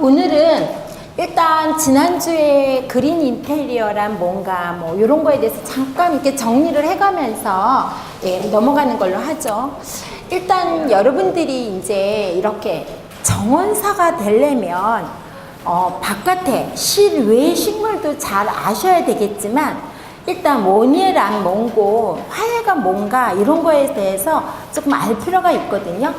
오늘은 일단 지난주에 그린 인테리어란 뭔가 뭐 이런 거에 대해서 잠깐 이렇게 정리를 해가면서 넘어가는 걸로 하죠. 일단 여러분들이 이제 이렇게 정원사가 되려면 바깥에 실외 식물도 잘 아셔야 되겠지만 일단 원예란 뭔고 화예가 뭔가 이런 거에 대해서 조금 알 필요가 있거든요.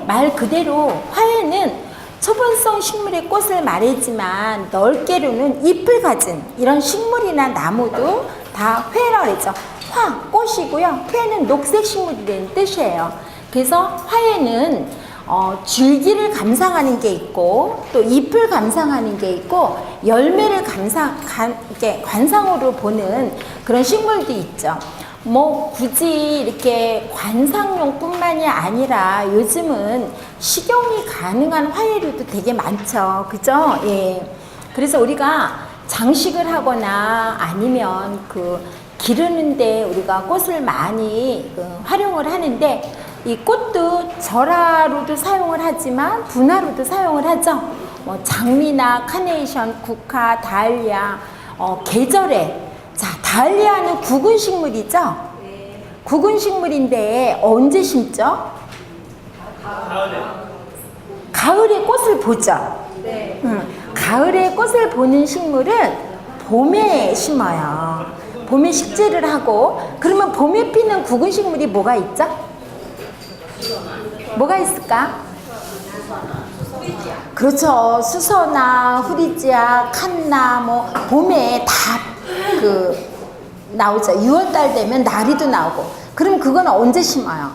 말 그대로 화예는 초본성 식물의 꽃을 말하지만 넓게로는 잎을 가진 이런 식물이나 나무도 다 화라고 그러죠. 화, 꽃이고요. 화는 녹색 식물이라는 뜻이에요. 그래서 화에는 줄기를 감상하는 게 있고 또 잎을 감상하는 게 있고 열매를 관상으로 보는 그런 식물도 있죠. 뭐 굳이 이렇게 관상용 뿐만이 아니라 요즘은 식용이 가능한 화예류도 되게 많죠. 그죠? 예. 그래서 우리가 장식을 하거나 아니면 기르는데 우리가 꽃을 많이 활용을 하는데 이 꽃도 절화로도 사용을 하지만 분화로도 사용을 하죠. 뭐 장미나 카네이션, 국화, 다알리아, 계절에 자, 다알리아는 구근 식물이죠? 네. 구근 식물인데 언제 심죠? 가을에 꽃을 보죠? 네. 가을에 꽃을 보는 식물은 봄에 심어요. 봄에 식재를 하고 그러면 봄에 피는 구근 식물이 뭐가 있죠? 뭐가 있을까? 그렇죠. 수서나 후리지아, 칸나 뭐 봄에 다 나오죠. 6월달 되면 나리도 나오고. 그럼 그건 언제 심어요?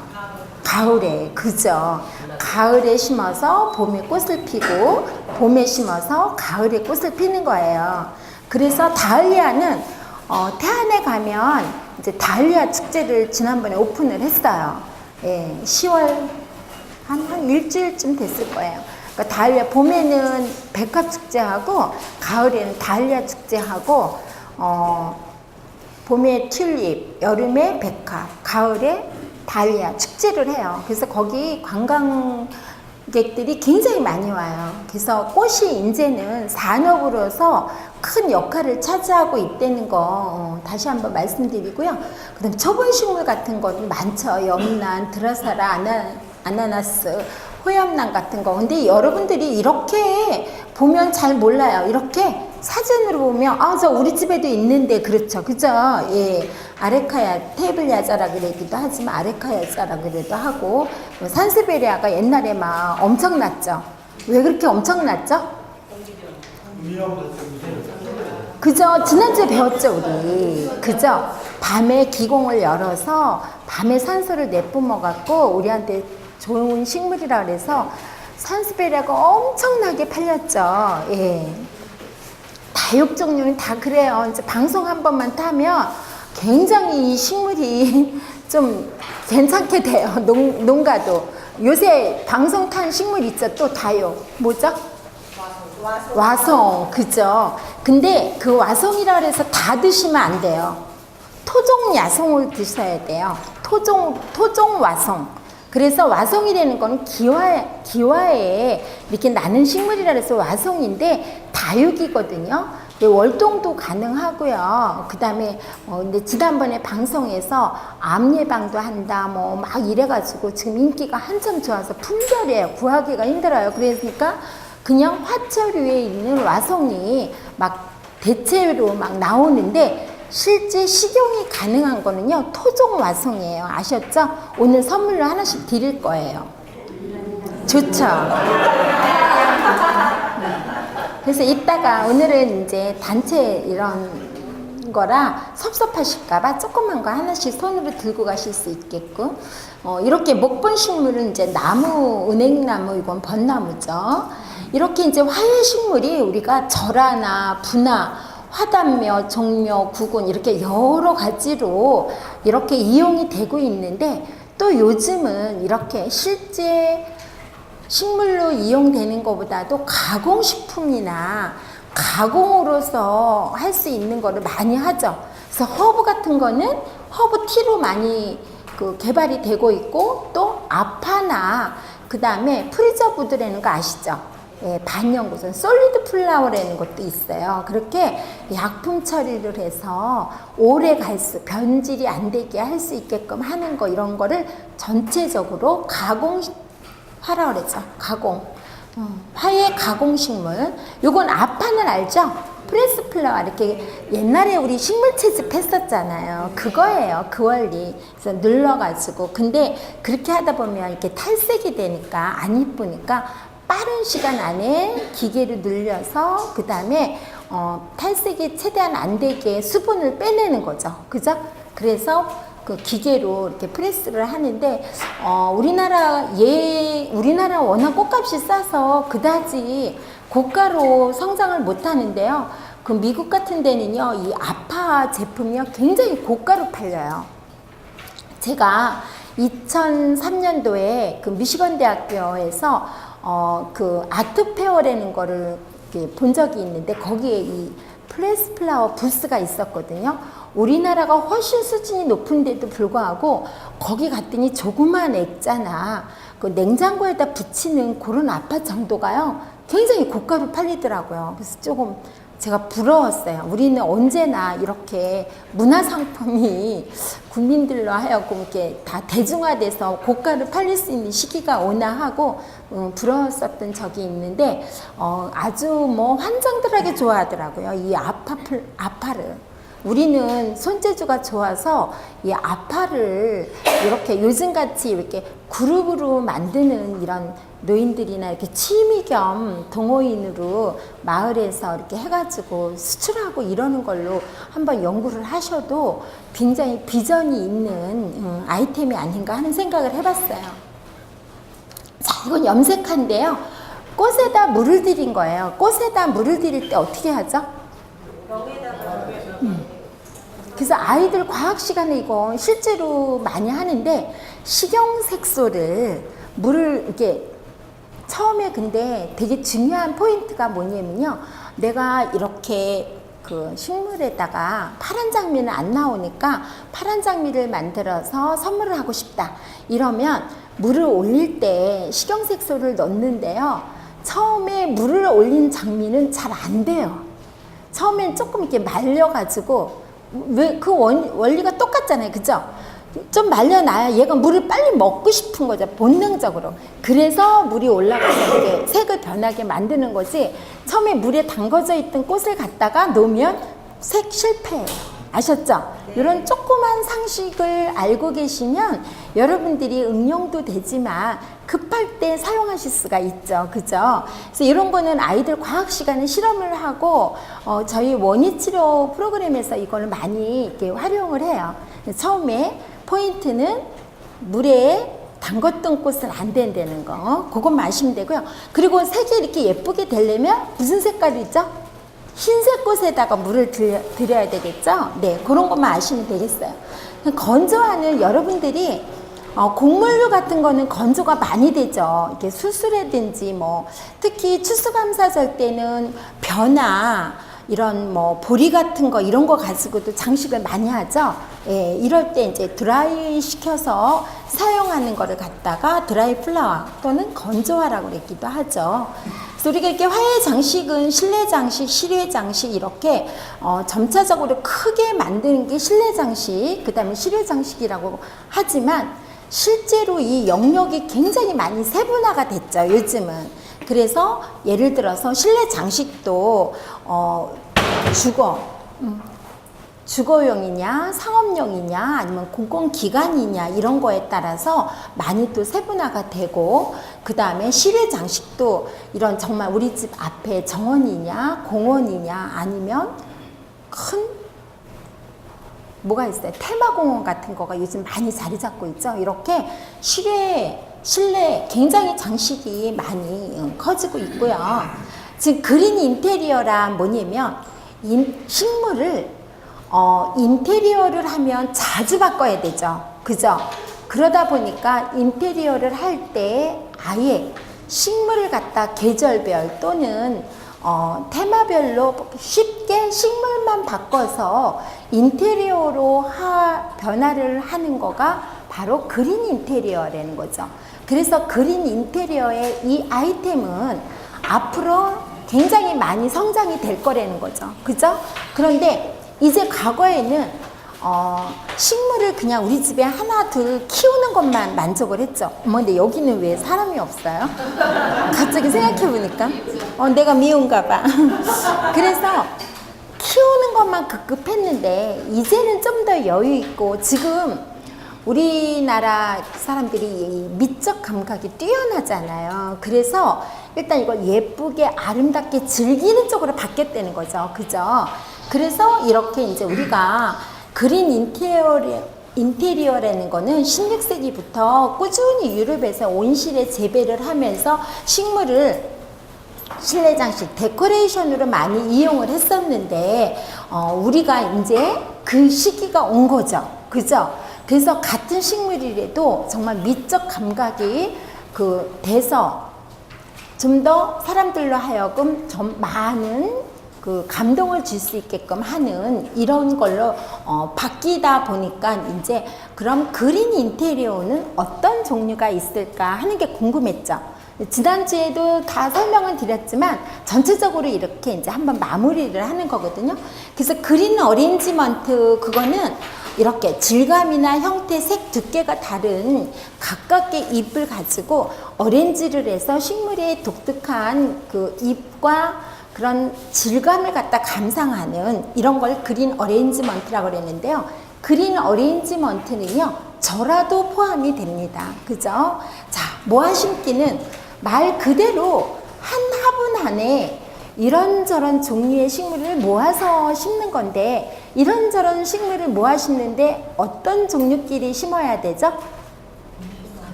가을에. 그죠? 가을에 심어서 봄에 꽃을 피고 봄에 심어서 가을에 꽃을 피는 거예요. 그래서 다알리아는 태안에 가면 이제 다알리아 축제를 지난번에 오픈을 했어요. 예, 10월 한 일주일쯤 됐을 거예요. 그러니까 다알리아 봄에는 백화 축제하고 가을에는 다알리아 축제하고 봄에 튤립, 여름에 백화, 가을에 다알리아 축제를 해요. 그래서 거기 관광객들이 굉장히 많이 와요. 그래서 꽃이 이제는 산업으로서 큰 역할을 차지하고 있다는 거 다시 한번 말씀드리고요. 그다음 초본식물 같은 거는 많죠. 염란, 드라사라, 아나나스, 호염란 같은 거. 근데 여러분들이 이렇게 보면 잘 몰라요. 이렇게 사진으로 보면 저 우리 집에도 있는데 그렇죠. 그죠? 예. 아레카야, 테이블 야자라 그러기도 하지만 아레카 야자라 그래도 하고 산스베리아가 옛날에 막 엄청났죠. 왜 그렇게 엄청났죠? 그죠? 지난주에 배웠죠, 우리. 그죠? 밤에 기공을 열어서 밤에 산소를 내뿜어 갖고 우리한테 좋은 식물이라 그래서 산스베리아가 엄청나게 팔렸죠. 예. 다육종류는 다 그래요. 이제 방송 한 번만 타면 굉장히 이 식물이 좀 괜찮게 돼요. 농가도. 요새 방송 탄 식물 있죠? 또 다육. 뭐죠? 와송. 그죠? 근데 그 와송이라 그래서 다 드시면 안 돼요. 토종 야송을 드셔야 돼요. 토종 와송. 그래서 와송이라는 건 기와에 이렇게 나는 식물이라 해서 와송인데 다육이거든요. 월동도 가능하고요. 그 다음에 근데 지난번에 방송에서 암 예방도 한다 뭐 막 이래가지고 지금 인기가 한참 좋아서 품절이에요. 구하기가 힘들어요. 그러니까 그냥 화초류에 있는 와송이 막 대체로 막 나오는데 실제 식용이 가능한 거는요 토종 와송이에요. 아셨죠? 오늘 선물로 하나씩 드릴 거예요. 좋죠? 그래서 이따가 오늘은 이제 단체 이런 거라 섭섭하실까봐 조그만 거 하나씩 손으로 들고 가실 수 있게끔 이렇게 목본 식물은 이제 나무, 은행나무, 이건 벚나무죠. 이렇게 이제 화훼 식물이 우리가 절화나 분화 화단묘, 종묘, 구근 이렇게 여러 가지로 이렇게 이용이 되고 있는데 또 요즘은 이렇게 실제 식물로 이용되는 것보다도 가공식품이나 가공으로서 할 수 있는 거를 많이 하죠. 그래서 허브 같은 거는 허브 티로 많이 개발이 되고 있고 또 아파나 그 다음에 프리저브드라는 거 아시죠? 반영구성, 솔리드 플라워라는 것도 있어요. 그렇게 약품 처리를 해서 오래 갈수, 변질이 안 되게 할 수 있게끔 하는 거, 이런 거를 전체적으로 가공하라 그랬죠. 가공. 화훼 가공식물. 요건 아파는 알죠? 프레스 플라워. 이렇게 옛날에 우리 식물 채집 했었잖아요. 그거예요. 그 원리. 그래서 눌러가지고. 근데 그렇게 하다 보면 이렇게 탈색이 되니까 안 이쁘니까 빠른 시간 안에 기계를 늘려서 그 다음에 탈색이 최대한 안 되게 수분을 빼내는 거죠. 그죠? 그래서 그 기계로 이렇게 프레스를 하는데 우리나라 워낙 꽃값이 싸서 그다지 고가로 성장을 못 하는데요. 그 미국 같은 데는요, 이 아파 제품이요 굉장히 고가로 팔려요. 제가 2003년도에 그 미시건 대학교에서 그 아트 페어라는 거를 본 적이 있는데 거기에 이 프레스 플라워 부스가 있었거든요. 우리나라가 훨씬 수준이 높은데도 불구하고 거기 갔더니 조그만 액자나 그 냉장고에다 붙이는 그런 아파 정도가요 굉장히 고가로 팔리더라고요. 그래서 조금 제가 부러웠어요. 우리는 언제나 이렇게 문화상품이 국민들로 하여금 이렇게 다 대중화돼서 고가로 팔릴 수 있는 시기가 오나 하고 부러웠었던 적이 있는데 아주 뭐 환장들하게 좋아하더라고요. 이 아파를. 우리는 손재주가 좋아서 이 아파를 이렇게 요즘같이 이렇게 그룹으로 만드는 이런 노인들이나 이렇게 취미 겸 동호인으로 마을에서 이렇게 해가지고 수출하고 이러는 걸로 한번 연구를 하셔도 굉장히 비전이 있는 아이템이 아닌가 하는 생각을 해봤어요. 자, 이건 염색한데요. 꽃에다 물을 들인 거예요. 꽃에다 물을 들일 때 어떻게 하죠? 그래서 아이들 과학 시간에 이건 실제로 많이 하는데 식용색소를 물을 이렇게 처음에 근데 되게 중요한 포인트가 뭐냐면요. 내가 이렇게 그 식물에다가 파란 장미는 안 나오니까 파란 장미를 만들어서 선물을 하고 싶다. 이러면 물을 올릴 때 식용색소를 넣는데요. 처음에 물을 올린 장미는 잘 안 돼요. 처음엔 조금 이렇게 말려가지고 왜 그 원리가 똑같잖아요. 그죠? 좀 말려놔야 얘가 물을 빨리 먹고 싶은 거죠. 본능적으로. 그래서 물이 올라가서 이렇게 색을 변하게 만드는 거지 처음에 물에 담궈져 있던 꽃을 갖다가 놓으면 색 실패해요. 아셨죠? 네. 이런 조그만 상식을 알고 계시면 여러분들이 응용도 되지만 급할 때 사용하실 수가 있죠. 그죠? 그래서 이런 거는 아이들 과학 시간에 실험을 하고 저희 원위치료 프로그램에서 이걸 많이 이렇게 활용을 해요. 처음에 포인트는 물에 담궜던 꽃은 안 된다는 거. 그것만 아시면 되고요. 그리고 색이 이렇게 예쁘게 되려면 무슨 색깔이죠? 흰색 꽃에다가 물을 들여야 되겠죠? 네, 그런 것만 아시면 되겠어요. 건조하는 여러분들이 곡물류 같은 거는 건조가 많이 되죠. 이렇게 수술이라든지 뭐 특히 추수감사절 때는 벼나 이런 뭐 보리 같은 거 이런 거 가지고도 장식을 많이 하죠. 예, 이럴 때 이제 드라이 시켜서 사용하는 거를 갖다가 드라이 플라워 또는 건조화라고 그랬기도 하죠. 그래서 우리가 이렇게 화훼 장식은 실내 장식, 실외 장식 이렇게 점차적으로 크게 만드는 게 실내 장식, 그 다음에 실외 장식이라고 하지만 실제로 이 영역이 굉장히 많이 세분화가 됐죠. 요즘은. 그래서 예를 들어서 실내 장식도 주거용이냐 상업용이냐 아니면 공공기관이냐 이런 거에 따라서 많이 또 세분화가 되고 그 다음에 실외 장식도 이런 정말 우리 집 앞에 정원이냐 공원이냐 아니면 큰 뭐가 있어요. 테마공원 같은 거가 요즘 많이 자리 잡고 있죠. 이렇게 실내 굉장히 장식이 많이 커지고 있고요. 지금 그린 인테리어란 뭐냐면 식물을 인테리어를 하면 자주 바꿔야 되죠. 그죠? 그러다 보니까 인테리어를 할 때 아예 식물을 갖다 계절별 또는 테마별로 쉽게 식물만 바꿔서 인테리어로 변화를 하는 거가 바로 그린 인테리어라는 거죠. 그래서 그린 인테리어의 이 아이템은 앞으로 굉장히 많이 성장이 될 거라는 거죠. 그죠? 그런데 이제 과거에는 식물을 그냥 우리 집에 하나 둘 키우는 것만 만족을 했죠. 근데 여기는 왜 사람이 없어요? 갑자기 생각해보니까 내가 미운가 봐. 그래서 키우는 것만 급급했는데 이제는 좀 더 여유 있고, 지금 우리나라 사람들이 미적 감각이 뛰어나잖아요. 그래서 일단 이걸 예쁘게 아름답게 즐기는 쪽으로 바뀌었다는 거죠. 그죠? 그래서 이렇게 이제 우리가 그린 인테리어라는 거는 16세기부터 꾸준히 유럽에서 온실에 재배를 하면서 식물을 실내 장식, 데코레이션으로 많이 이용을 했었는데, 우리가 이제 그 시기가 온 거죠. 그죠? 그래서 같은 식물이라도 정말 미적 감각이 돼서 좀 더 사람들로 하여금 좀 많은 감동을 줄 수 있게끔 하는 이런 걸로 바뀌다 보니까 이제 그럼 그린 인테리어는 어떤 종류가 있을까 하는 게 궁금했죠. 지난주에도 다 설명을 드렸지만 전체적으로 이렇게 이제 한번 마무리를 하는 거거든요. 그래서 그린 어레인지먼트, 그거는 이렇게 질감이나 형태, 색, 두께가 다른 각각의 잎을 가지고 어레인지를 해서 식물의 독특한 그 잎과 그런 질감을 갖다 감상하는 이런 걸 그린 어레인지먼트라고 그랬는데요. 그린 어레인지먼트는요, 저라도 포함이 됩니다. 그죠? 자, 모아 심기는 말 그대로 한 화분 안에 이런저런 종류의 식물을 모아서 심는 건데, 이런저런 식물을 모아 심는데 어떤 종류끼리 심어야 되죠?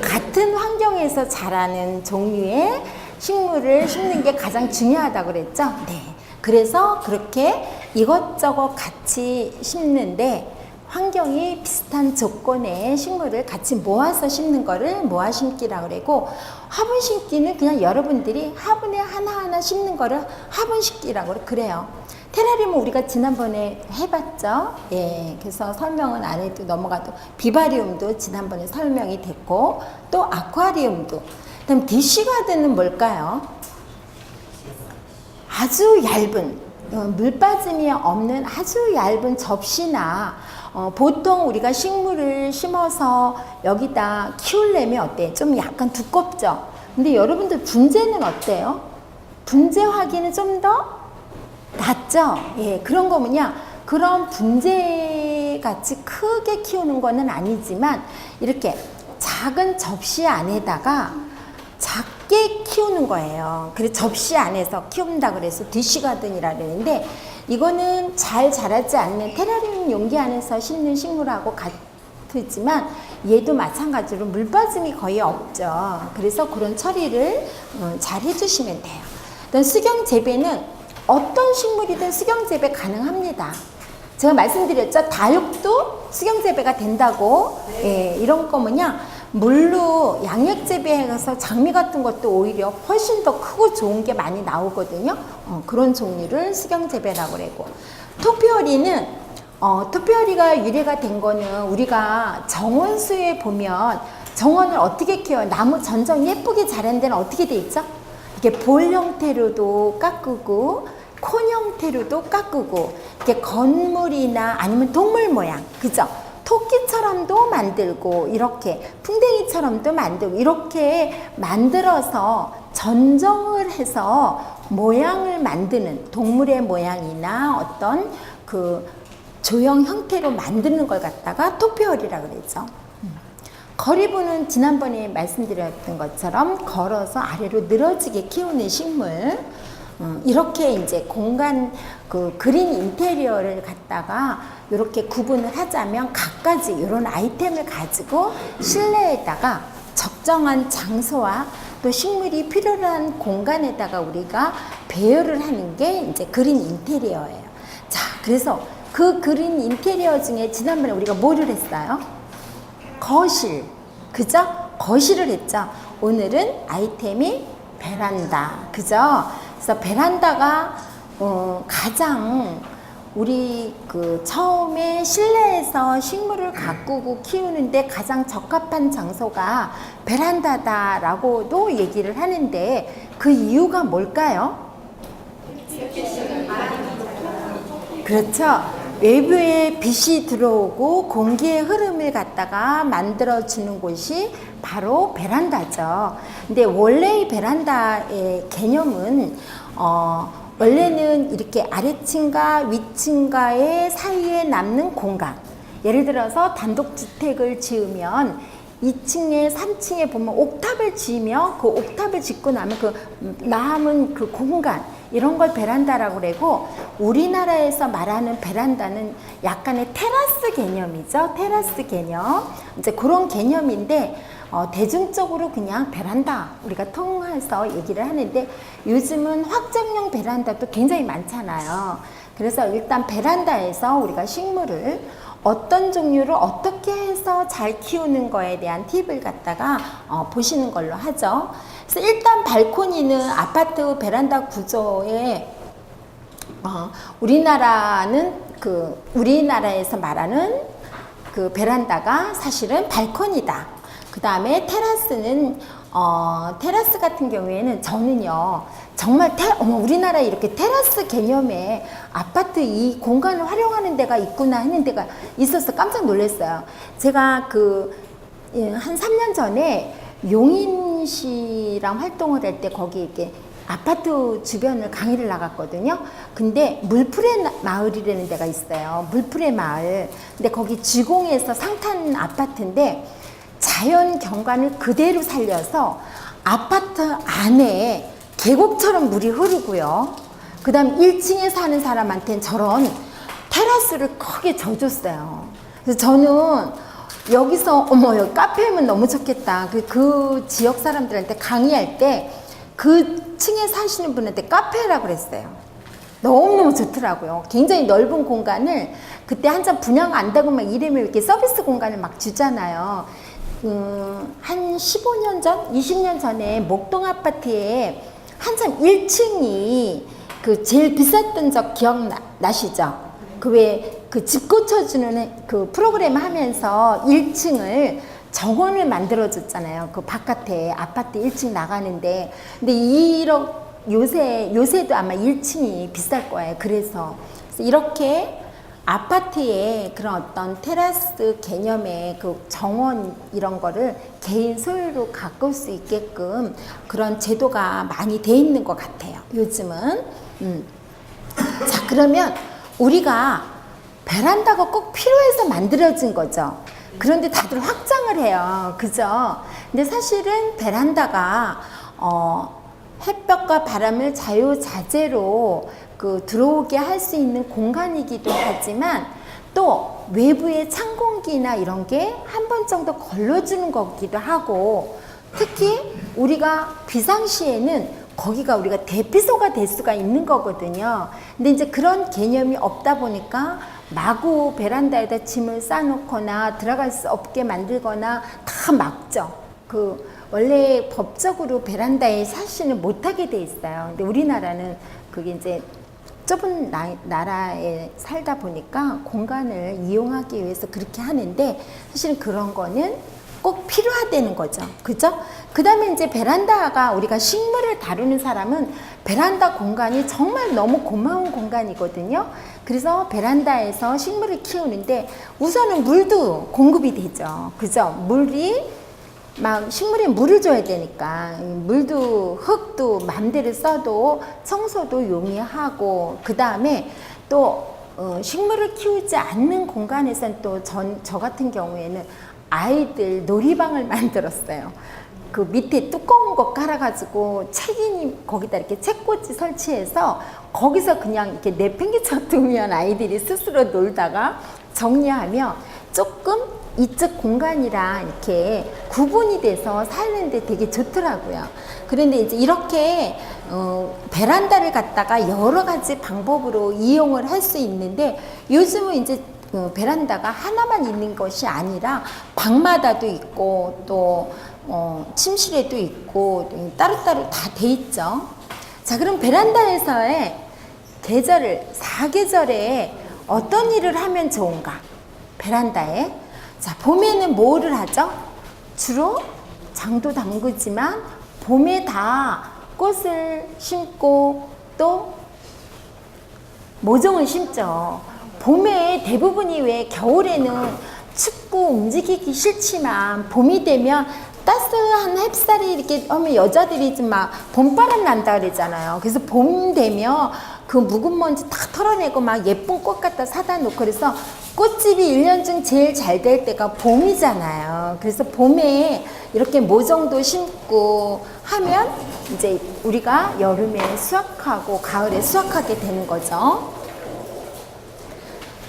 같은 환경에서 자라는 종류의 식물을 심는 게 가장 중요하다고 그랬죠? 네. 그래서 그렇게 이것저것 같이 심는데 환경이 비슷한 조건의 식물을 같이 모아서 심는 거를 모아 심기라고 그러고, 화분 심기는 그냥 여러분들이 화분에 하나하나 심는 거를 화분 심기라고 그래요. 테라리움 우리가 지난번에 해봤죠. 예, 그래서 설명은 안 해도 넘어가도, 비바리움도 지난번에 설명이 됐고, 또 아쿠아리움도. 그다음 디쉬가든은 뭘까요? 아주 얇은, 물 빠짐이 없는 아주 얇은 접시나, 보통 우리가 식물을 심어서 여기다 키우려면 어때? 좀 약간 두껍죠? 근데 여러분들 분재는 어때요? 분재 화기는 좀 더 낫죠? 예, 그런 거 뭐냐? 그런 분재 같이 크게 키우는 거는 아니지만, 이렇게 작은 접시 안에다가 작게 키우는 거예요. 그래서 접시 안에서 키운다 그래서 디쉬가든이라 그러는데, 이거는 잘 자라지 않는 테라리움 용기 안에서 심는 식물하고 같지만 얘도 마찬가지로 물 빠짐이 거의 없죠. 그래서 그런 처리를 잘 해주시면 돼요. 그다음 수경 재배는 어떤 식물이든 수경 재배 가능합니다. 제가 말씀드렸죠. 다육도 수경 재배가 된다고. 예, 이런 거 뭐냐? 물로 양력 재배해서 장미 같은 것도 오히려 훨씬 더 크고 좋은 게 많이 나오거든요. 그런 종류를 수경 재배라고 그러고, 토피어리는 토피어리가 유래가 된 거는 우리가 정원수에 보면 정원을 어떻게 키워요? 나무 전정 예쁘게 자란 데는 어떻게 돼 있죠? 이렇게 볼 형태로도 깎고 콘 형태로도 깎고, 이렇게 건물이나 아니면 동물 모양, 그죠? 토끼처럼도 만들고, 이렇게 풍뎅이처럼도 만들고, 이렇게 만들어서 전정을 해서 모양을 만드는, 동물의 모양이나 어떤 그 조형 형태로 만드는 걸 갖다가 토피어리라고 그러죠. 거리부는 지난번에 말씀드렸던 것처럼 걸어서 아래로 늘어지게 키우는 식물. 이렇게 이제 공간 그린 인테리어를 갖다가 이렇게 구분을 하자면, 각가지 이런 아이템을 가지고 실내에다가 적정한 장소와 또 식물이 필요한 공간에다가 우리가 배열을 하는 게 이제 그린 인테리어예요. 자, 그래서 그 그린 인테리어 중에 지난번에 우리가 뭐를 했어요? 거실, 그죠? 거실을 했죠. 오늘은 아이템이 베란다, 그죠? 그래서 베란다가 가장 우리 그 처음에 실내에서 식물을 가꾸고 키우는데 가장 적합한 장소가 베란다다라고도 얘기를 하는데 그 이유가 뭘까요? 그렇죠. 외부에 빛이 들어오고 공기의 흐름을 갖다가 만들어주는 곳이 바로 베란다죠. 근데 원래의 베란다의 개념은 원래는 이렇게 아래층과 위층과의 사이에 남는 공간. 예를 들어서 단독주택을 지으면 2층에 3층에 보면 옥탑을 지으며 그 옥탑을 짓고 나면 그 남은 그 공간 이런 걸 베란다라고 그러고 우리나라에서 말하는 베란다는 약간의 테라스 개념이죠. 테라스 개념. 이제 그런 개념인데 대중적으로 그냥 베란다 우리가 통해서 얘기를 하는데 요즘은 확장형 베란다도 굉장히 많잖아요. 그래서 일단 베란다에서 우리가 식물을 어떤 종류를 어떻게 해서 잘 키우는 거에 대한 팁을 갖다가 보시는 걸로 하죠. 그래서 일단 발코니는 아파트 베란다 구조에 우리나라에서 말하는 그 베란다가 사실은 발코니다. 그 다음에 테라스는 테라스 같은 경우에는 저는요 정말 우리나라에 이렇게 테라스 개념의 아파트 이 공간을 활용하는 데가 있구나 하는 데가 있어서 깜짝 놀랐어요. 제가 한 3년 전에 용인시랑 활동을 할 때 거기 이렇게 아파트 주변을 강의를 나갔거든요. 근데 물풀의 마을이라는 데가 있어요. 물풀의 마을. 근데 거기 지공에서 상탄 아파트인데 자연 경관을 그대로 살려서 아파트 안에 계곡처럼 물이 흐르고요. 그 다음 1층에 사는 사람한테는 저런 테라스를 크게 져줬어요. 그래서 저는 여기서 여기 카페면 너무 좋겠다. 그 지역 사람들한테 강의할 때 그 층에 사시는 분한테 카페라고 그랬어요. 너무너무 좋더라고요. 굉장히 넓은 공간을 그때 한참 분양 안다고 막 이러면 이렇게 서비스 공간을 막 주잖아요. 한 15년 전, 20년 전에 목동 아파트에 한참 1층이 제일 비쌌던 적 기억나시죠? 그 집 고쳐주는 그 프로그램 하면서 1층을 정원을 만들어줬잖아요. 그 바깥에 아파트 1층 나가는데. 근데 요새도 아마 1층이 비쌀 거예요. 그래서 이렇게 아파트에 그런 어떤 테라스 개념의 그 정원 이런 거를 개인 소유로 가꿀 수 있게끔 그런 제도가 많이 돼 있는 것 같아요. 요즘은. 자, 그러면 우리가 베란다가 꼭 필요해서 만들어진 거죠. 그런데 다들 확장을 해요. 그죠? 근데 사실은 베란다가 햇볕과 바람을 자유자재로 들어오게 할 수 있는 공간이기도 하지만 또 외부의 찬 공기나 이런 게 한 번 정도 걸러주는 거기도 하고 특히 우리가 비상시에는 거기가 우리가 대피소가 될 수가 있는 거거든요. 근데 이제 그런 개념이 없다 보니까 마구 베란다에다 짐을 싸놓거나 들어갈 수 없게 만들거나 다 막죠. 원래 법적으로 베란다에 사실은 못하게 돼 있어요. 근데 우리나라는 그게 이제 좁은 나라에 살다 보니까 공간을 이용하기 위해서 그렇게 하는데 사실은 그런 거는 꼭 필요하다는 거죠. 그죠? 그 다음에 이제 베란다가 우리가 식물을 다루는 사람은 베란다 공간이 정말 너무 고마운 공간이거든요. 그래서 베란다에서 식물을 키우는데 우선은 물도 공급이 되죠. 그죠? 식물에 물을 줘야 되니까 물도 흙도 맘대로 써도 청소도 용이하고 그 다음에 또 식물을 키우지 않는 공간에서는 또 저 같은 경우에는 아이들 놀이방을 만들었어요. 그 밑에 두꺼운 거 깔아가지고 거기다 이렇게 책꽂이 설치해서 거기서 그냥 이렇게 내팽개쳐 두면 아이들이 스스로 놀다가 정리하면 조금 이쪽 공간이랑 이렇게 구분이 돼서 사는데 되게 좋더라고요. 그런데 이제 이렇게 베란다를 갖다가 여러 가지 방법으로 이용을 할 수 있는데 요즘은 이제 베란다가 하나만 있는 것이 아니라 방마다도 있고 또 침실에도 있고 따로따로 다 돼 있죠. 자, 그럼 베란다에서의 사계절에 어떤 일을 하면 좋은가? 베란다에. 자, 봄에는 뭐를 하죠? 주로 장도 담그지만 봄에 다 꽃을 심고 또 모종을 심죠. 봄에 대부분이 왜 겨울에는 춥고 움직이기 싫지만 봄이 되면 따스한 햇살이 이렇게 하면 여자들이 좀 막 봄바람 난다 그러잖아요. 그래서 봄 되면 그 묵은 먼지 다 털어내고 막 예쁜 꽃 갖다 사다 놓고 그래서 꽃집이 1년 중 제일 잘 될 때가 봄이잖아요. 그래서 봄에 이렇게 모종도 심고 하면 이제 우리가 여름에 수확하고 가을에 수확하게 되는 거죠.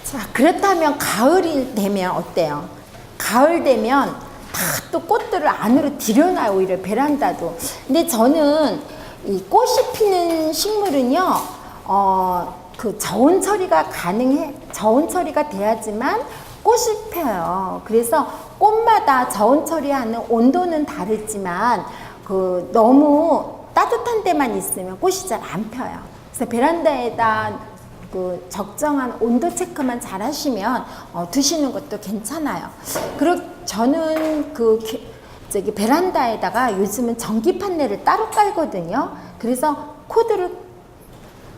자, 그렇다면 가을이 되면 어때요? 가을 되면 다 또 꽃들을 안으로 들여놔요, 오히려 베란다도. 근데 저는 이 꽃이 피는 식물은요, 그 저온 처리가 저온 처리가 돼야지만 꽃이 펴요. 그래서 꽃마다 저온 처리하는 온도는 다르지만 그 너무 따뜻한 데만 있으면 꽃이 잘 안 펴요. 그래서 베란다에다 그 적정한 온도 체크만 잘 하시면 두시는 것도 괜찮아요. 그리고 저는 저기 베란다에다가 요즘은 전기 판넬을 따로 깔거든요. 그래서 코드를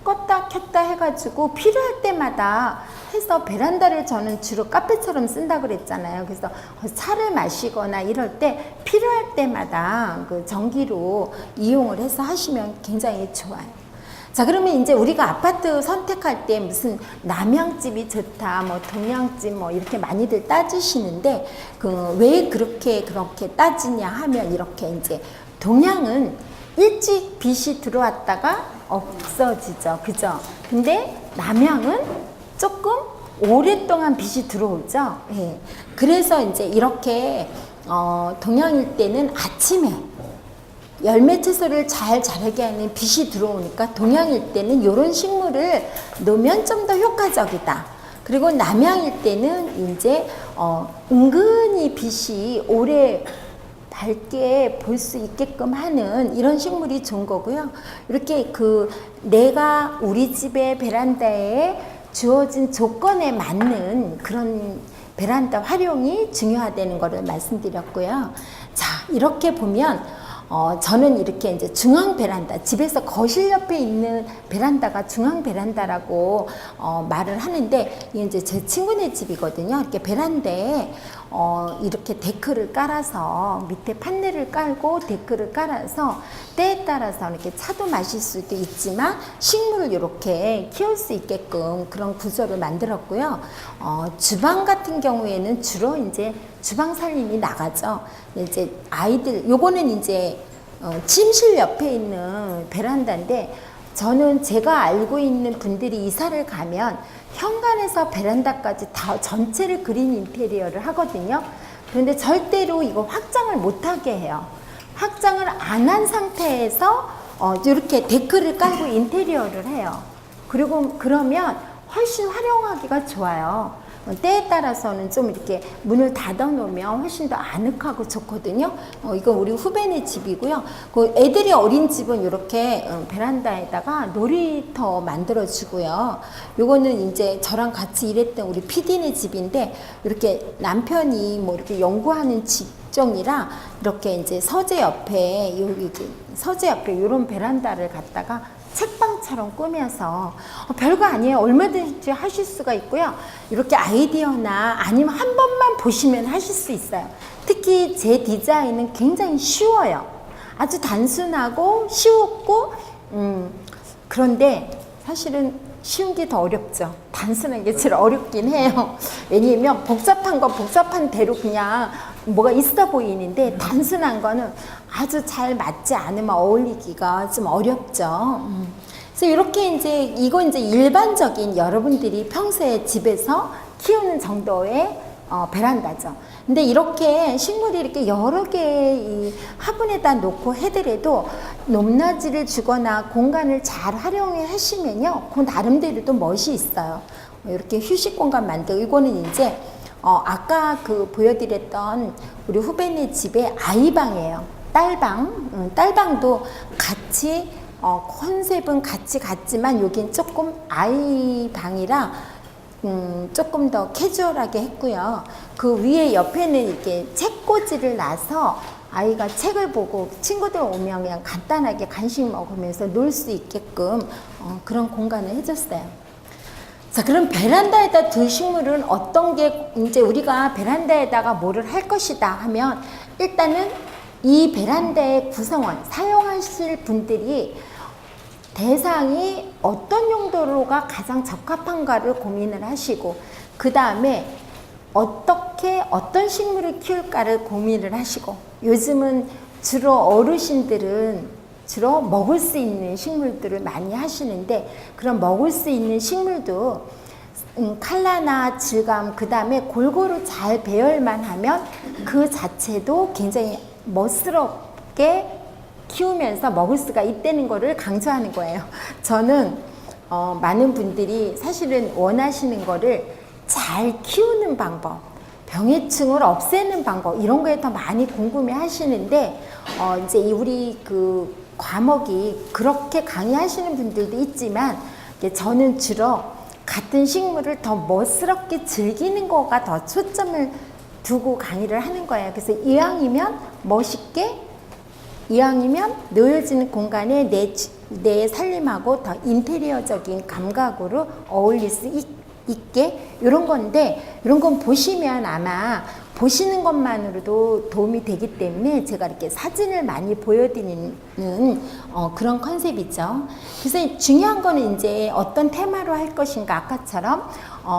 껐다 켰다 해가지고 필요할 때마다 해서 베란다를 저는 주로 카페처럼 쓴다 그랬잖아요. 그래서 차를 마시거나 이럴 때 필요할 때마다 그 전기로 이용을 해서 하시면 굉장히 좋아요. 자, 그러면 이제 우리가 아파트 선택할 때 무슨 남향집이 좋다, 뭐 동향집 뭐 이렇게 많이들 따지시는데 왜 그렇게 따지냐 하면 이렇게 이제 동향은 일찍 빛이 들어왔다가 없어지죠. 그죠? 근데 남향은 조금 오랫동안 빛이 들어오죠. 예. 그래서 이제 이렇게 동향일 때는 아침에 열매 채소를 잘 자라게 하는 빛이 들어오니까 동향일 때는 이런 식물을 놓으면 좀 더 효과적이다. 그리고 남향일 때는 이제 은근히 빛이 오래 밝게 볼 수 있게끔 하는 이런 식물이 좋은 거고요. 이렇게 내가 우리 집의 베란다에 주어진 조건에 맞는 그런 베란다 활용이 중요하다는 것을 말씀드렸고요. 자, 이렇게 보면 저는 이렇게 이제 중앙 베란다, 집에서 거실 옆에 있는 베란다가 중앙 베란다라고 말을 하는데, 이게 이제 제 친구네 집이거든요. 이렇게 베란다에 이렇게 데크를 깔아서 밑에 판넬을 깔고 데크를 깔아서 때에 따라서 이렇게 차도 마실 수도 있지만 식물을 이렇게 키울 수 있게끔 그런 구조를 만들었고요. 주방 같은 경우에는 주로 이제 주방 살림이 나가죠. 이제 아이들, 요거는 이제 침실 옆에 있는 베란다인데, 저는 제가 알고 있는 분들이 이사를 가면 현관에서 베란다까지 다 전체를 그린 인테리어를 하거든요. 그런데 절대로 이거 확장을 못하게 해요. 확장을 안 한 상태에서 이렇게 데크를 깔고 인테리어를 해요. 그리고 그러면 훨씬 활용하기가 좋아요. 때에 따라서는 좀 이렇게 문을 닫아 놓으면 훨씬 더 아늑하고 좋거든요. 이건 우리 후배네 집이고요. 애들이 어린 집은 이렇게 베란다에다가 놀이터 만들어 주고요. 요거는 이제 저랑 같이 일했던 우리 PD네 집인데, 이렇게 남편이 뭐 이렇게 연구하는 직종이라 이렇게 이제 서재 옆에 이런 베란다를 갖다가 책방처럼 꾸며서 별거 아니에요. 얼마든지 하실 수가 있고요. 이렇게 아이디어나 아니면 한 번만 보시면 하실 수 있어요. 특히 제 디자인은 굉장히 쉬워요. 아주 단순하고 쉬웠고 그런데 사실은 쉬운 게 더 어렵죠. 단순한 게 제일 어렵긴 해요. 왜냐면 복잡한 건 복잡한 대로 그냥 뭐가 있어 보이는데, 단순한 거는 아주 잘 맞지 않으면 어울리기가 좀 어렵죠. 그래서 이렇게 이건 이제 일반적인 여러분들이 평소에 집에서 키우는 정도의 베란다죠. 근데 이렇게 식물이 이렇게 여러 개 이 화분에다 놓고 해더라도 높낮이를 주거나 공간을 잘 활용해 하시면요, 그 나름대로 또 멋이 있어요. 이렇게 휴식 공간 만들고, 이거는 이제 아까 보여드렸던 우리 후배네 집의 아이방이에요. 딸방도 같이 컨셉은 같이 같지만 여긴 조금 아이방이라 조금 더 캐주얼하게 했고요. 그 위에 옆에는 이렇게 책꽂이를 놔서 아이가 책을 보고 친구들 오면 그냥 간단하게 간식 먹으면서 놀 수 있게끔 그런 공간을 해줬어요. 자, 그럼 베란다에다 둘 식물은 어떤 게, 이제 우리가 베란다에다가 뭐를 할 것이다 하면 일단은 이 베란다의 구성원, 사용하실 분들이 대상이 어떤 용도로가 가장 적합한가를 고민을 하시고, 그 다음에 어떤 식물을 키울까를 고민을 하시고, 요즘은 주로 어르신들은 주로 먹을 수 있는 식물들을 많이 하시는데, 그런 먹을 수 있는 식물도 컬러나 질감, 그 다음에 골고루 잘 배열만 하면 그 자체도 굉장히 멋스럽게 키우면서 먹을 수가 있다는 거를 강조하는 거예요. 저는 많은 분들이 사실은 원하시는 거를 잘 키우는 방법, 병해충을 없애는 방법, 이런 거에 더 많이 궁금해 하시는데, 이제 우리 그 과목이 그렇게 강의하시는 분들도 있지만, 저는 주로 같은 식물을 더 멋스럽게 즐기는 거가 더 초점을 두고 강의를 하는 거예요. 그래서 이왕이면 멋있게, 이왕이면 놓여지는 공간에 내 살림하고 더 인테리어적인 감각으로 어울릴 수 있게, 이런 건데, 이런 건 보시면 아마 보시는 것만으로도 도움이 되기 때문에 제가 이렇게 사진을 많이 보여드리는 그런 컨셉이죠. 그래서 중요한 거는 이제 어떤 테마로 할 것인가, 아까처럼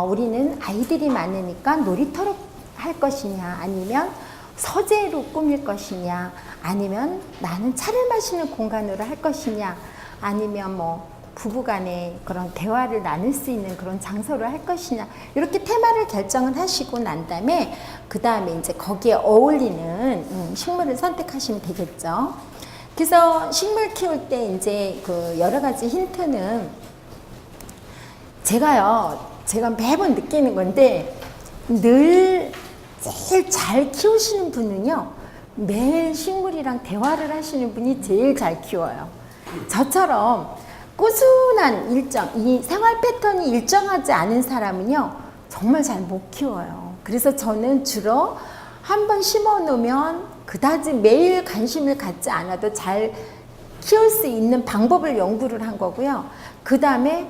우리는 아이들이 많으니까 놀이터로 할 것이냐, 아니면 서재로 꾸밀 것이냐, 아니면 나는 차를 마시는 공간으로 할 것이냐, 아니면 뭐 부부간에 그런 대화를 나눌 수 있는 그런 장소를 할 것이냐, 이렇게 테마를 결정을 하시고 난 다음에 그 다음에 이제 거기에 어울리는 식물을 선택하시면 되겠죠. 그래서 식물 키울 때 이제 그 여러 가지 힌트는 제가 매번 느끼는 건데, 늘 제일 잘 키우시는 분은요, 매일 식물이랑 대화를 하시는 분이 제일 잘 키워요. 저처럼 꾸준한 일정, 이 생활 패턴이 일정하지 않은 사람은요, 정말 잘 못 키워요. 그래서 저는 주로 한번 심어 놓으면 그다지 매일 관심을 갖지 않아도 잘 키울 수 있는 방법을 연구를 한 거고요. 그 다음에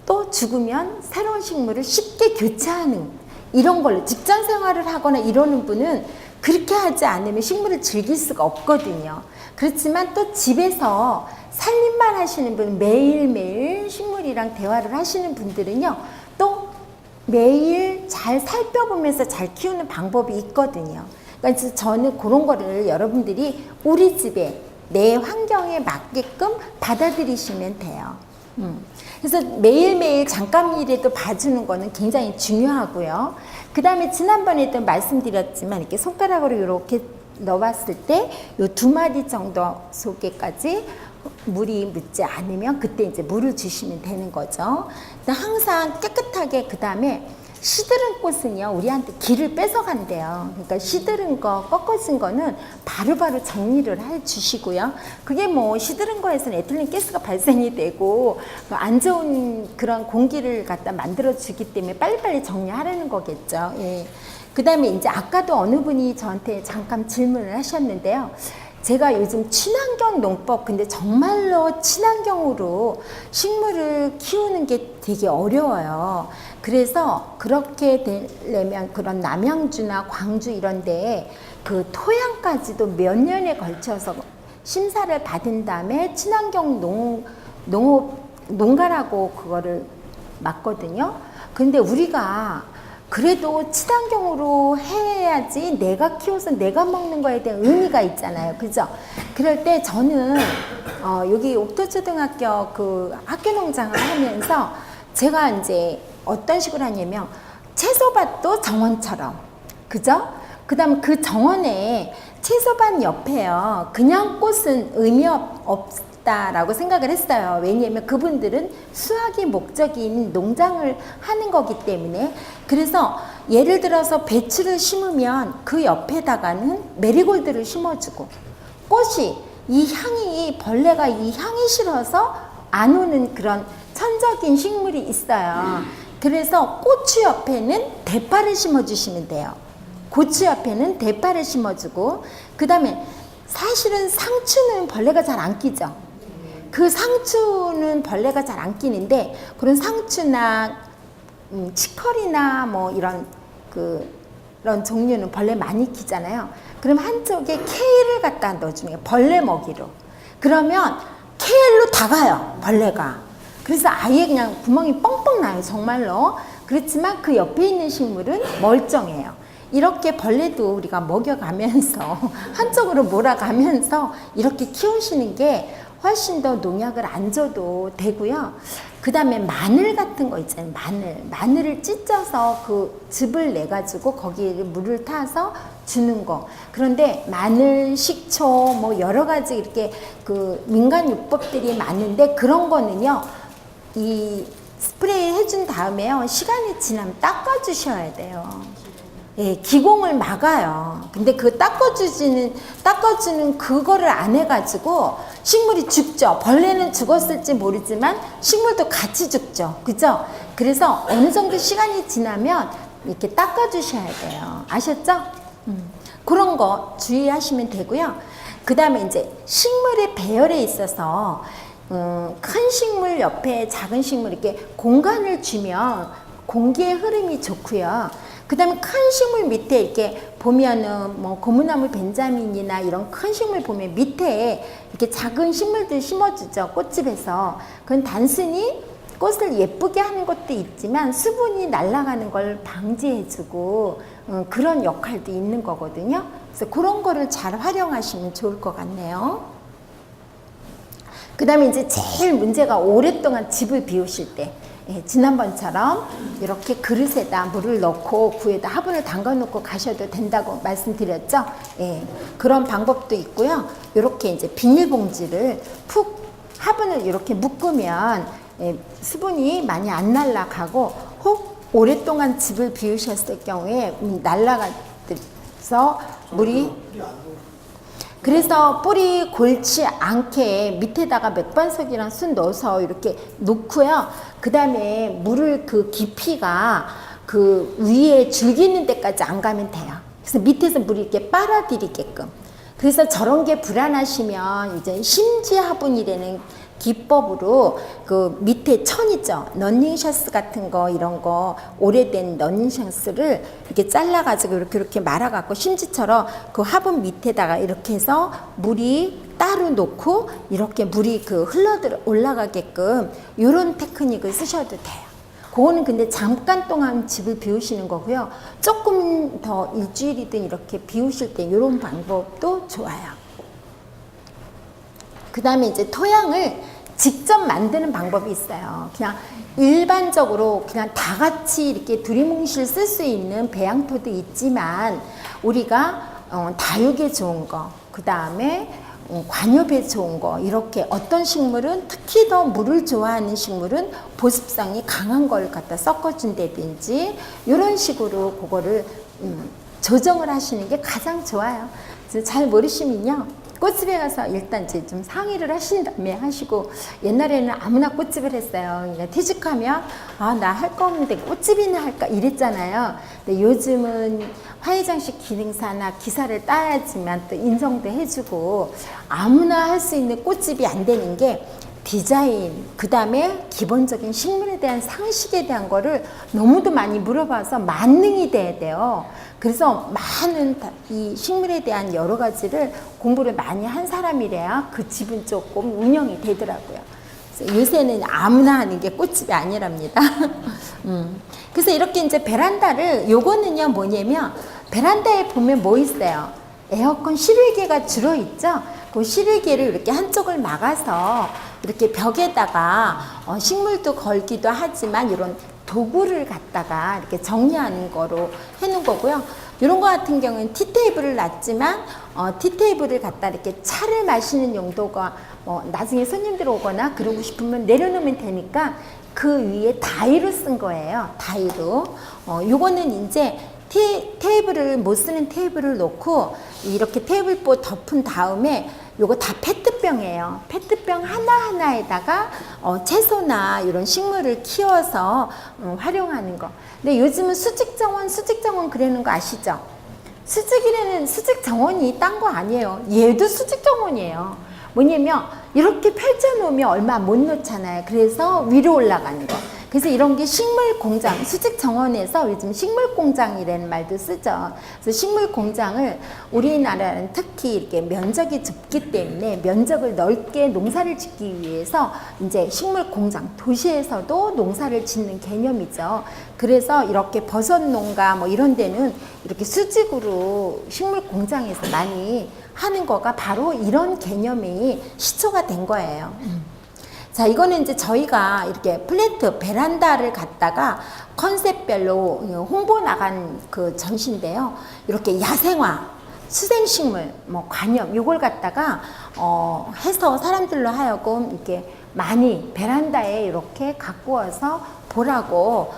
또 죽으면 새로운 식물을 쉽게 교체하는, 이런 걸로 직장 생활을 하거나 이러는 분은 그렇게 하지 않으면 식물을 즐길 수가 없거든요. 그렇지만 또 집에서 살림만 하시는 분, 매일매일 식물이랑 대화를 하시는 분들은요, 또 매일 잘 살펴보면서 잘 키우는 방법이 있거든요. 그러니까 저는 그런 거를 여러분들이 우리 집에 내 환경에 맞게끔 받아들이시면 돼요. 그래서 매일매일 잠깐이라도 봐주는 거는 굉장히 중요하고요. 그 다음에 지난번에도 말씀드렸지만, 이렇게 손가락으로 이렇게 넣어봤을 때 이 2마디 정도 속에까지 물이 묻지 않으면 그때 이제 물을 주시면 되는 거죠. 항상 깨끗하게, 그 다음에 시드른 꽃은요, 우리한테 기를 뺏어간대요. 그러니까 시드른 거, 꺾어진 거는 바로바로 정리를 해 주시고요. 그게 뭐 시드른 거에서는 에틸렌 가스가 발생이 되고 안 좋은 그런 공기를 갖다 만들어 주기 때문에 빨리빨리 정리하라는 거겠죠. 예. 그 다음에 이제 아까도 어느 분이 저한테 잠깐 질문을 하셨는데요. 제가 요즘 친환경 농법, 근데 정말로 친환경으로 식물을 키우는 게 되게 어려워요. 그래서 그렇게 되려면 그런 남양주나 광주 이런 데에 그 토양까지도 몇 년에 걸쳐서 심사를 받은 다음에 친환경 농가라고 그거를 맞거든요. 근데 우리가 그래도 친환경으로 해야지 내가 키워서 내가 먹는 거에 대한 의미가 있잖아요. 그죠? 그럴 때 저는 여기 옥토초등학교 그 학교 농장을 하면서 제가 이제 어떤 식으로 하냐면 채소밭도 정원처럼, 그죠? 그 다음 그 정원에 채소밭 옆에요, 그냥 꽃은 의미 없다라고 생각을 했어요. 왜냐하면 그분들은 수확이 목적인 농장을 하는 거기 때문에. 그래서 예를 들어서 배추를 심으면 그 옆에다가는 메리골드를 심어주고, 꽃이 이 향이, 벌레가 이 향이 싫어서 안 오는 그런 천적인 식물이 있어요. 그래서 고추 옆에는 대파를 심어주시면 돼요. 고추 옆에는 대파를 심어주고, 그 다음에 사실은 상추는 벌레가 잘 안 끼죠. 그 상추는 벌레가 잘 안 끼는데, 그런 상추나 치커리나 뭐 이런 그런 종류는 벌레 많이 끼잖아요. 그럼 한쪽에 케일을 갖다 넣어주는 거예요. 벌레 먹이로. 그러면 케일로 다 가요, 벌레가. 그래서 아예 그냥 구멍이 뻥뻥 나요, 정말로. 그렇지만 그 옆에 있는 식물은 멀쩡해요. 이렇게 벌레도 우리가 먹여가면서 한쪽으로 몰아가면서 이렇게 키우시는 게 훨씬 더 농약을 안 줘도 되고요. 그 다음에 마늘 같은 거 있잖아요. 마늘을 찢어서 그 즙을 내가지고 거기에 물을 타서 주는 거. 그런데 마늘, 식초 뭐 여러 가지 이렇게 그 민간요법들이 많은데, 그런 거는요, 이 스프레이 해준 다음에요, 시간이 지나면 닦아주셔야 돼요. 예, 기공을 막아요. 근데 그 닦아주는 그거를 안 해가지고 식물이 죽죠. 벌레는 죽었을지 모르지만 식물도 같이 죽죠. 그죠? 그래서 어느 정도 시간이 지나면 이렇게 닦아주셔야 돼요. 아셨죠? 그런 거 주의하시면 되고요. 그 다음에 이제 식물의 배열에 있어서 큰 식물 옆에 작은 식물 이렇게 공간을 주면 공기의 흐름이 좋고요. 그 다음에 큰 식물 밑에 이렇게 보면은 뭐 고무나무 벤자민이나 이런 큰 식물 보면 밑에 이렇게 작은 식물들 심어주죠. 꽃집에서. 그건 단순히 꽃을 예쁘게 하는 것도 있지만 수분이 날아가는 걸 방지해주고 그런 역할도 있는 거거든요. 그래서 그런 거를 잘 활용하시면 좋을 것 같네요. 그 다음에 이제 제일 문제가 오랫동안 집을 비우실 때, 예, 지난번처럼 이렇게 그릇에다 물을 넣고 구에다 화분을 담가 놓고 가셔도 된다고 말씀드렸죠. 예, 그런 방법도 있고요. 이렇게 이제 비닐봉지를 푹 화분을 이렇게 묶으면 예, 수분이 많이 안 날아가고, 혹 오랫동안 집을 비우셨을 경우에 날아가서 물이, 그래서 뿌리 골치 않게 밑에다가 맥반석이랑 숯 넣어서 이렇게 놓고요. 그 다음에 물을 그 깊이가 그 위에 줄기 있는 데까지 안 가면 돼요. 그래서 밑에서 물이 이렇게 빨아들이게끔. 그래서 저런 게 불안하시면 이제 심지 화분이라는 기법으로 그 밑에 천 있죠. 런닝샷스 같은 거, 이런 거 오래된 런닝샷스를 이렇게 잘라가지고 이렇게 말아갖고 심지처럼 그 화분 밑에다가 이렇게 해서 물이 따로 놓고 이렇게 물이 그 올라가게끔 이런 테크닉을 쓰셔도 돼요. 그거는 근데 잠깐 동안 집을 비우시는 거고요. 조금 더 일주일이든 이렇게 비우실 때 이런 방법도 좋아요. 그 다음에 이제 토양을 직접 만드는 방법이 있어요. 그냥 일반적으로 그냥 다 같이 이렇게 두리뭉실 쓸 수 있는 배양토도 있지만, 우리가 다육에 좋은 거, 그 다음에 관엽에 좋은 거, 이렇게 어떤 식물은 특히 더 물을 좋아하는 식물은 보습성이 강한 걸 갖다 섞어준다든지 이런 식으로 그거를 조정을 하시는 게 가장 좋아요. 잘 모르시면요, 꽃집에 가서 일단 이제 좀 상의를 하신 다음에 하시고, 옛날에는 아무나 꽃집을 했어요. 그러니까 퇴직하면 나 할 거 없는데 꽃집이나 할까 이랬잖아요. 근데 요즘은 화훼장식 기능사나 기사를 따야지만 또 인정도 해주고, 아무나 할 수 있는 꽃집이 안 되는 게 디자인, 그 다음에 기본적인 식물에 대한 상식에 대한 거를 너무도 많이 물어봐서 만능이 돼야 돼요. 그래서 많은 이 식물에 대한 여러 가지를 공부를 많이 한 사람이래야 그 집은 조금 운영이 되더라고요. 그래서 요새는 아무나 하는 게 꽃집이 아니랍니다. 그래서 이렇게 이제 베란다를, 요거는요 뭐냐면, 베란다에 보면 뭐 있어요? 에어컨 실외기가 주로 있죠? 그 실외기를 이렇게 한쪽을 막아서 이렇게 벽에다가 식물도 걸기도 하지만 이런 도구를 갖다가 이렇게 정리하는 거로 해놓은 거고요. 이런 거 같은 경우는 티테이블을 놨지만 티테이블을 갖다 이렇게 차를 마시는 용도가 나중에 손님들 오거나 그러고 싶으면 내려놓으면 되니까 그 위에 다이로 쓴 거예요. 다이로. 요거는 이제 테이블을 못 쓰는 테이블을 놓고 이렇게 테이블보 덮은 다음에 요거 다 페트병이에요. 페트병 하나하나에다가 채소나 이런 식물을 키워서 활용하는 거. 근데 요즘은 수직정원 그러는 거 아시죠? 수직 정원이 딴 거 아니에요. 얘도 수직 정원이에요. 뭐냐면 이렇게 펼쳐놓으면 얼마 못 놓잖아요. 그래서 위로 올라가는 거. 그래서 이런 게 식물 공장, 수직 정원에서 요즘 식물 공장이라는 말도 쓰죠. 그래서 식물 공장을 우리나라는 특히 이렇게 면적이 좁기 때문에 면적을 넓게 농사를 짓기 위해서 이제 식물 공장, 도시에서도 농사를 짓는 개념이죠. 그래서 이렇게 버섯 농가 뭐 이런 데는 이렇게 수직으로 식물 공장에서 많이 하는 거가 바로 이런 개념이 시초가 된 거예요. 자, 이거는 이제 저희가 이렇게 플랜트 베란다를 갖다가 컨셉별로 홍보 나간 그 전시인데요. 이렇게 야생화, 수생식물, 뭐 관엽, 요걸 갖다가 해서 사람들로 하여금 이렇게 많이 베란다에 이렇게 갖고 와서 보라고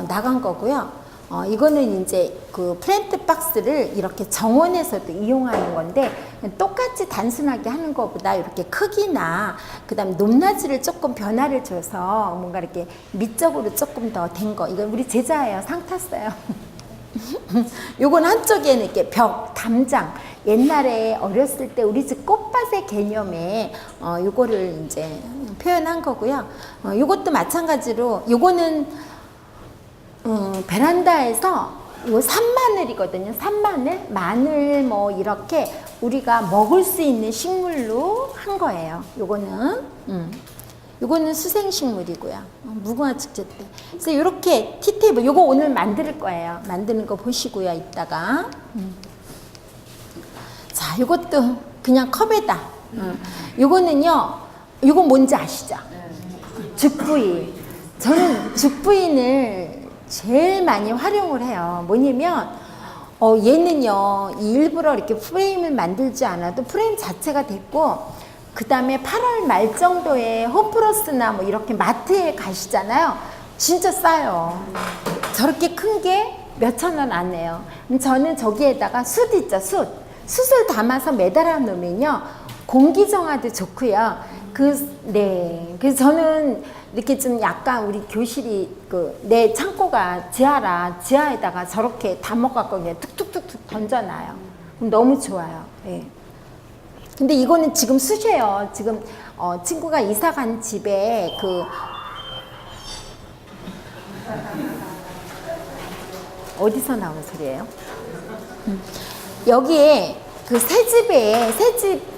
나간 거고요. 이거는 이제 그 플랜트 박스를 이렇게 정원에서도 이용하는 건데 똑같이 단순하게 하는 것보다 이렇게 크기나 그다음 높낮이를 조금 변화를 줘서 뭔가 이렇게 미적으로 조금 더 된 거. 이건 우리 제자예요. 상 탔어요. 요건 한쪽에는 이렇게 벽, 담장. 옛날에 어렸을 때 우리 집 꽃밭의 개념에 요거를 이제 표현한 거고요. 요것도 마찬가지로 요거는 베란다에서 이거 산마늘이거든요. 산마늘, 마늘 뭐 이렇게 우리가 먹을 수 있는 식물로 한 거예요. 요거는 수생식물이고요. 무궁화 축제 때. 그래서 이렇게 티테이블, 요거 오늘 만들 거예요. 만드는 거 보시고요. 이따가. 자, 요것도 그냥 컵에다. 요거는요. 요거 뭔지 아시죠? 죽부인. 저는 죽부인을 제일 많이 활용을 해요. 뭐냐면 얘는요 일부러 이렇게 프레임을 만들지 않아도 프레임 자체가 됐고, 그 다음에 8월 말 정도에 홈플러스나 뭐 이렇게 마트에 가시잖아요. 진짜 싸요. 저렇게 큰 게 몇천 원 안 해요. 저는 저기에다가 숯 있죠, 숯을 담아서 매달아 놓으면요 공기 정화도 좋고요. 그래서 저는 이렇게 좀 약간 우리 교실이 내 창고가 지하에다가 저렇게 담아갖고 그냥 툭툭툭툭 던져놔요. 그럼 너무 좋아요. 네. 근데 이거는 지금 쑤셔요. 지금 친구가 이사 간 집에 어디서 나온 소리예요? 여기에 새집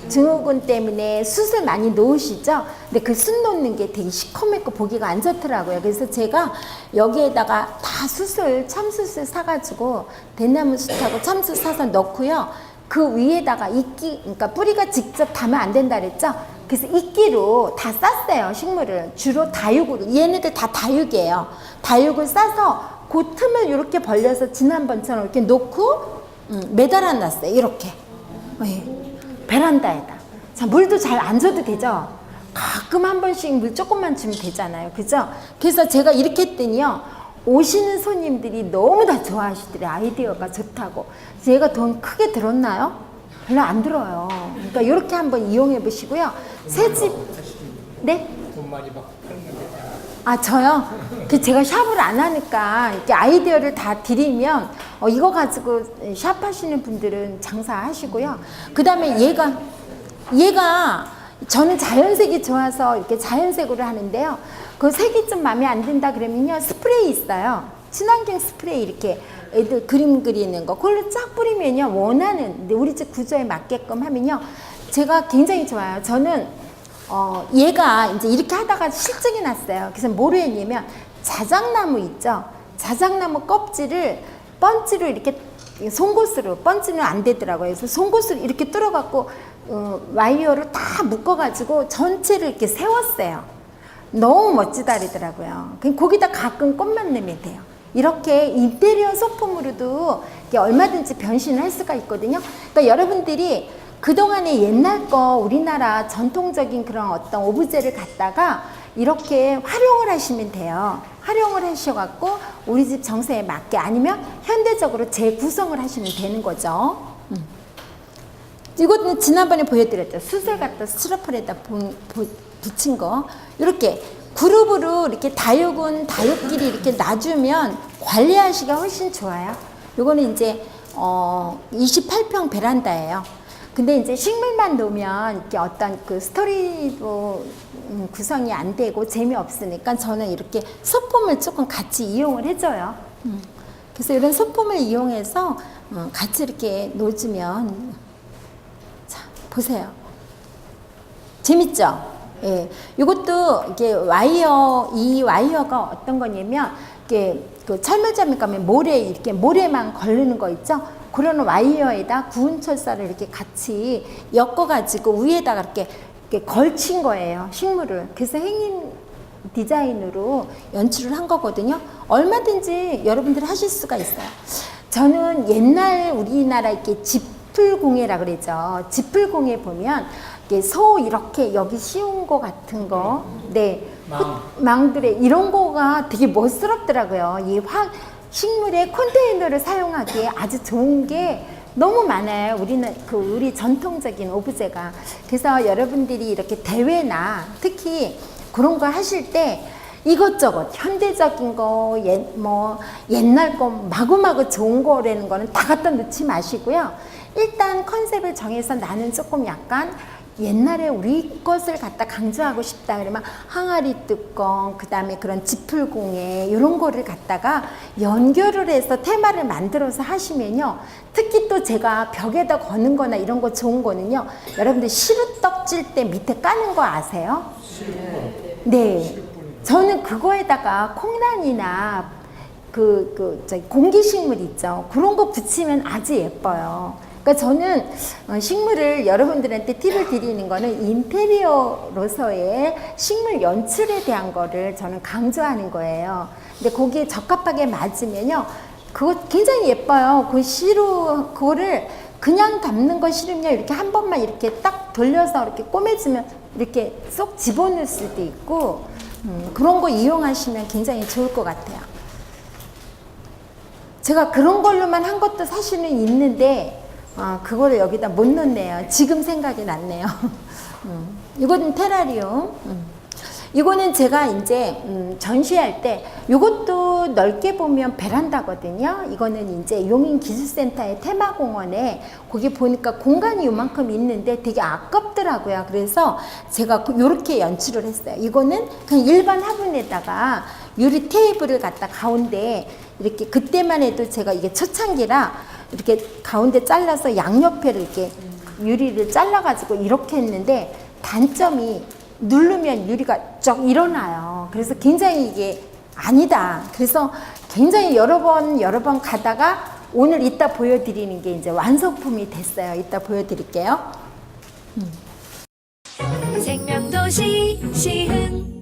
증후군 때문에 숯을 많이 놓으시죠? 근데 그 숯 놓는 게 되게 시커멓고 보기가 안 좋더라고요. 그래서 제가 여기에다가 다 참숯을 사가지고 대나무 숯하고 참숯 사서 넣고요. 그 위에다가 그러니까 뿌리가 직접 닿으면 안 된다 그랬죠? 그래서 이끼로 다 쌌어요, 식물을. 주로 다육으로. 얘네들 다 다육이에요. 다육을 싸서 그 틈을 이렇게 벌려서 지난번처럼 이렇게 놓고 매달아 놨어요. 이렇게. 베란다에다. 자, 물도 잘 안 줘도 되죠? 가끔 한 번씩 물 조금만 주면 되잖아요. 그죠? 그래서 제가 이렇게 했더니요. 오시는 손님들이 너무 다 좋아하시더래요. 아이디어가 좋다고. 제가 돈 크게 들었나요? 별로 안 들어요. 그러니까 이렇게 한번 이용해 보시고요. 새집, 네? 돈 많이 받고 파는 건데. 아, 저요? 제가 샵을 안 하니까 이렇게 아이디어를 다 드리면 이거 가지고 샵 하시는 분들은 장사하시고요. 그 다음에 얘가 저는 자연색이 좋아서 이렇게 자연색으로 하는데요. 그 색이 좀 마음에 안 든다 그러면요. 스프레이 있어요. 친환경 스프레이 이렇게 애들 그림 그리는 거. 그걸로 쫙 뿌리면요. 원하는 우리 집 구조에 맞게끔 하면요. 제가 굉장히 좋아요. 저는 얘가 이제 이렇게 하다가 실증이 났어요. 그래서 뭐로 했냐면 자작나무 있죠. 자작나무 껍질을 번지로 이렇게 송곳으로, 번지는 안 되더라고요. 그래서 송곳으로 이렇게 뚫어갖고 와이어를 다 묶어가지고 전체를 이렇게 세웠어요. 너무 멋지다 그러더라고요. 거기다 가끔 꽃만 넣으면 돼요. 이렇게 인테리어 소품으로도 얼마든지 변신을 할 수가 있거든요. 그러니까 여러분들이 그동안에 옛날 거 우리나라 전통적인 그런 어떤 오브제를 갖다가 이렇게 활용을 하시면 돼요. 활용을 하셔갖고 우리 집 정서에 맞게, 아니면 현대적으로 재구성을 하시면 되는 거죠. 이것도 지난번에 보여드렸죠. 수세 갖다 스티로폼에다 붙인 거. 이렇게 그룹으로 이렇게 다육끼리 이렇게 놔주면 관리하시기가 훨씬 좋아요. 요거는 이제 28평 베란다예요. 근데 이제 식물만 놓으면 이렇게 어떤 그 스토리도 구성이 안 되고 재미없으니까 저는 이렇게 소품을 조금 같이 이용을 해줘요. 그래서 이런 소품을 이용해서 같이 이렇게 놓으면, 자, 보세요. 재밌죠? 예. 이것도 이게 이 와이어가 어떤 거냐면, 이게 그 철물점에 가면 이렇게 모래만 걸르는 거 있죠? 그런 와이어에다 구운 철사를 이렇게 같이 엮어가지고 위에다가 이렇게 걸친 거예요. 식물을. 그래서 행인 디자인으로 연출을 한 거거든요. 얼마든지 여러분들이 하실 수가 있어요. 저는 옛날 우리나라 이렇게 지풀공예라 그러죠. 지풀공예 보면 소 이렇게 여기 씌운 거 같은 거, 네, 망들에 이런 거가 되게 멋스럽더라고요. 이 식물의 컨테이너를 사용하기에 아주 좋은 게 너무 많아요. 우리 전통적인 오브제가. 그래서 여러분들이 이렇게 대회나 특히 그런 거 하실 때 이것저것 현대적인 거, 옛날 거 마구마구 좋은 거라는 거는 다 갖다 넣지 마시고요. 일단 컨셉을 정해서 나는 조금 약간 옛날에 우리 것을 갖다 강조하고 싶다 그러면 항아리 뚜껑, 그 다음에 그런 지풀공예 이런 거를 갖다가 연결을 해서 테마를 만들어서 하시면요. 특히 또 제가 벽에다 거는 거나 이런 거 좋은 거는요. 여러분들 시루떡 찔 때 밑에 까는 거 아세요? 네. 저는 그거에다가 콩란이나 저기 공기식물 있죠. 그런 거 붙이면 아주 예뻐요. 그러니까 저는 식물을 여러분들한테 팁을 드리는 거는 인테리어로서의 식물 연출에 대한 거를 저는 강조하는 거예요. 근데 거기에 적합하게 맞으면요. 그거 굉장히 예뻐요. 그거를 그냥 담는 거 싫으면 이렇게 한 번만 이렇게 딱 돌려서 이렇게 꼬매주면 이렇게 쏙 집어넣을 수도 있고, 그런 거 이용하시면 굉장히 좋을 것 같아요. 제가 그런 걸로만 한 것도 사실은 있는데, 그거를 여기다 못 넣네요. 지금 생각이 났네요. 이거는 테라리움. 이거는 제가 이제 전시할 때 이것도 넓게 보면 베란다거든요. 이거는 이제 용인기술센터의 테마공원에 거기 보니까 공간이 요만큼 있는데 되게 아깝더라고요. 그래서 제가 이렇게 연출을 했어요. 이거는 그냥 일반 화분에다가 유리 테이블을 갖다 가운데 이렇게, 그때만 해도 제가 이게 초창기라 이렇게 가운데 잘라서 양옆에를 이렇게 유리를 잘라가지고 이렇게 했는데, 단점이 누르면 유리가 쫙 일어나요. 그래서 굉장히 이게 아니다. 그래서 굉장히 여러 번 가다가 오늘 이따 보여드리는 게 이제 완성품이 됐어요. 이따 보여드릴게요. 생명도시 시흥